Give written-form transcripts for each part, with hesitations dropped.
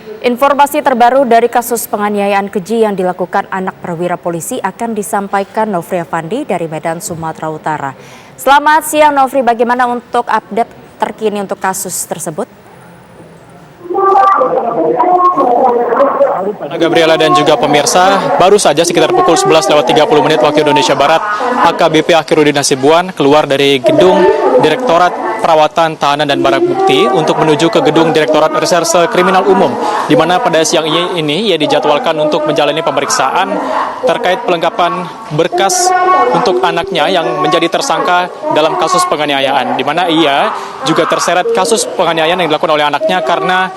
Informasi terbaru dari kasus penganiayaan keji yang dilakukan anak perwira polisi akan disampaikan Nofri Afandi dari Medan, Sumatera Utara. Selamat siang Nofri, bagaimana untuk update terkini untuk kasus tersebut? Gabriela dan juga pemirsa, baru saja sekitar pukul 11.30 waktu Indonesia Barat, AKBP Akhirudin Hasibuan keluar dari gedung Direktorat Perawatan Tahanan dan Barang Bukti untuk menuju ke gedung Direktorat Reserse Kriminal Umum, di mana pada siang ini ia dijadwalkan untuk menjalani pemeriksaan terkait pelengkapan berkas untuk anaknya yang menjadi tersangka dalam kasus penganiayaan, di mana ia juga terseret kasus penganiayaan yang dilakukan oleh anaknya karena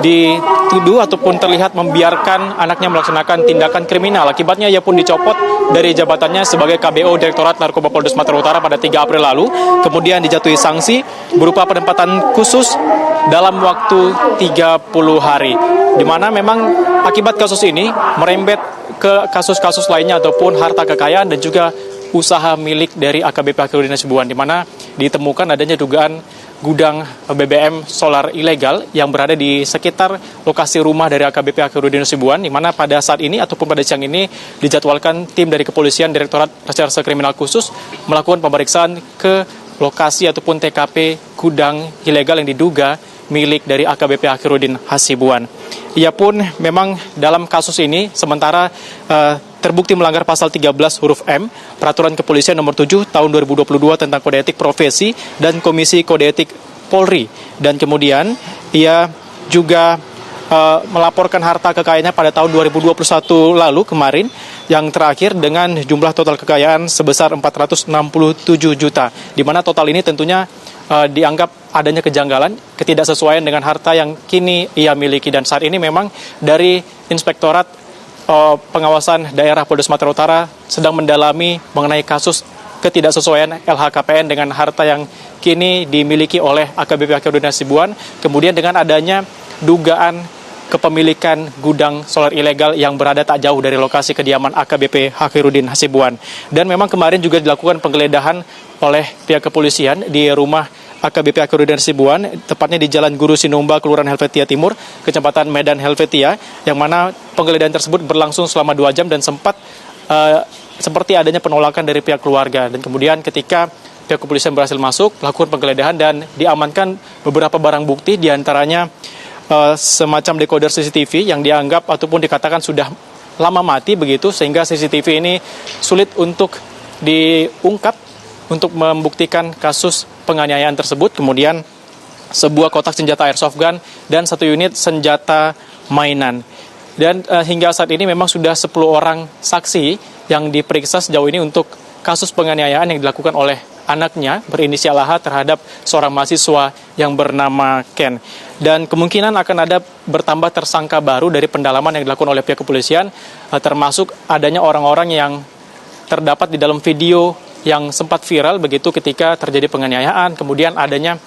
dituduh ataupun terlihat membiarkan anaknya melaksanakan tindakan kriminal. Akibatnya ia pun dicopot dari jabatannya sebagai KBO Direktorat Narkoba Polda Sumatera Utara pada 3 April lalu, kemudian dijatuhi sanksi berupa penempatan khusus dalam waktu 30 hari. Di mana memang akibat kasus ini merembet ke kasus-kasus lainnya ataupun harta kekayaan dan juga usaha milik dari AKBP Akhirudin Hasibuan, di mana ditemukan adanya dugaan gudang BBM solar ilegal yang berada di sekitar lokasi rumah dari AKBP Akhirudin Hasibuan, di mana pada saat ini ataupun pada siang ini dijadwalkan tim dari kepolisian Direktorat Reserse Kriminal Khusus melakukan pemeriksaan ke lokasi ataupun TKP gudang ilegal yang diduga milik dari AKBP Akhirudin Hasibuan. Ia pun memang dalam kasus ini sementara terbukti melanggar pasal 13 huruf M Peraturan Kepolisian nomor 7 tahun 2022 tentang Kode Etik Profesi dan Komisi Kode Etik Polri. Dan kemudian ia juga melaporkan harta kekayaannya pada tahun 2021 lalu kemarin, yang terakhir dengan jumlah total kekayaan sebesar 467 juta, di mana total ini tentunya dianggap adanya kejanggalan, ketidaksesuaian dengan harta yang kini ia miliki. Dan saat ini memang dari Inspektorat Pengawasan Daerah Polda Sumatera Utara sedang mendalami mengenai kasus ketidaksesuaian LHKPN dengan harta yang kini dimiliki oleh AKBP Akhirudin Hasibuan, kemudian dengan adanya dugaan kepemilikan gudang solar ilegal yang berada tak jauh dari lokasi kediaman AKBP Akhirudin Hasibuan. Dan memang kemarin juga dilakukan penggeledahan oleh pihak kepolisian di rumah AKBP Akhirudin Hasibuan, tepatnya di Jalan Guru Sinumba, Kelurahan Helvetia Timur, Kecamatan Medan Helvetia, yang mana penggeledahan tersebut berlangsung selama 2 jam dan sempat seperti adanya penolakan dari pihak keluarga. Dan kemudian ketika pihak kepolisian berhasil masuk, melakukan penggeledahan dan diamankan beberapa barang bukti, diantaranya semacam dekoder CCTV yang dianggap ataupun dikatakan sudah lama mati begitu, sehingga CCTV ini sulit untuk diungkap untuk membuktikan kasus penganiayaan tersebut. Kemudian sebuah kotak senjata airsoft gun dan 1 unit senjata mainan. Dan hingga saat ini memang sudah 10 orang saksi yang diperiksa sejauh ini untuk kasus penganiayaan yang dilakukan oleh anaknya berinisial AH terhadap seorang mahasiswa yang bernama Ken. Dan kemungkinan akan ada bertambah tersangka baru dari pendalaman yang dilakukan oleh pihak kepolisian, termasuk adanya orang-orang yang terdapat di dalam video yang sempat viral begitu ketika terjadi penganiayaan, kemudian adanya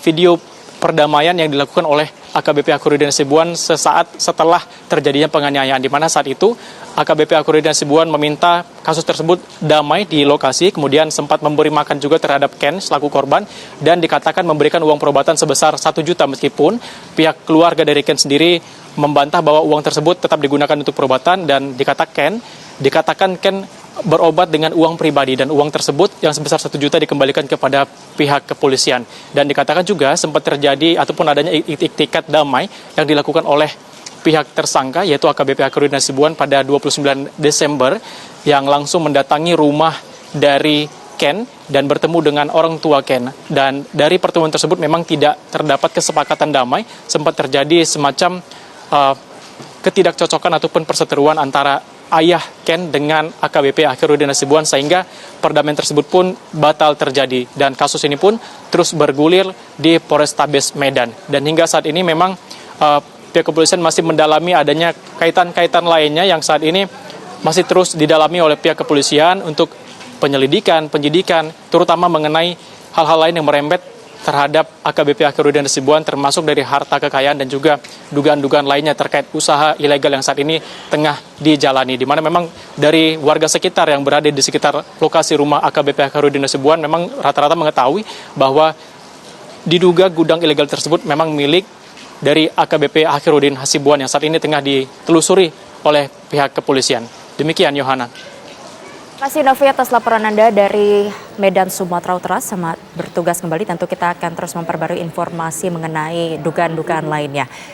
video perdamaian yang dilakukan oleh AKBP Akhirudin Hasibuan sesaat setelah terjadinya penganiayaan, di mana saat itu AKBP Akhirudin Hasibuan meminta kasus tersebut damai di lokasi, kemudian sempat memberi makan juga terhadap Ken selaku korban, dan dikatakan memberikan uang perobatan sebesar 1 juta, meskipun pihak keluarga dari Ken sendiri membantah bahwa uang tersebut tetap digunakan untuk perobatan, dan dikatakan Ken berobat dengan uang pribadi, dan uang tersebut yang sebesar 1 juta dikembalikan kepada pihak kepolisian. Dan dikatakan juga sempat terjadi ataupun adanya iktikat damai yang dilakukan oleh pihak tersangka, yaitu AKBP Akhirudin Hasibuan pada 29 Desember yang langsung mendatangi rumah dari Ken dan bertemu dengan orang tua Ken. Dan dari pertemuan tersebut memang tidak terdapat kesepakatan damai, sempat terjadi semacam ketidakcocokan ataupun perseteruan antara ayah Ken dengan AKBP Akhirudin Hasibuan, sehingga perdamaian tersebut pun batal terjadi. Dan kasus ini pun terus bergulir di Polrestabes Medan. Dan hingga saat ini memang pihak kepolisian masih mendalami adanya kaitan-kaitan lainnya yang saat ini masih terus didalami oleh pihak kepolisian untuk penyelidikan, penyidikan, terutama mengenai hal-hal lain yang merembet terhadap AKBP Akhirudin Hasibuan, termasuk dari harta kekayaan dan juga dugaan-dugaan lainnya terkait usaha ilegal yang saat ini tengah dijalani. Di mana memang dari warga sekitar yang berada di sekitar lokasi rumah AKBP Akhirudin Hasibuan memang rata-rata mengetahui bahwa diduga gudang ilegal tersebut memang milik dari AKBP Akhirudin Hasibuan yang saat ini tengah ditelusuri oleh pihak kepolisian. Demikian, Yohana. Terima kasih Novi atas laporan Anda dari Medan, Sumatera Utara. Selamat bertugas kembali. Tentu kita akan terus memperbarui informasi mengenai dugaan-dugaan lainnya.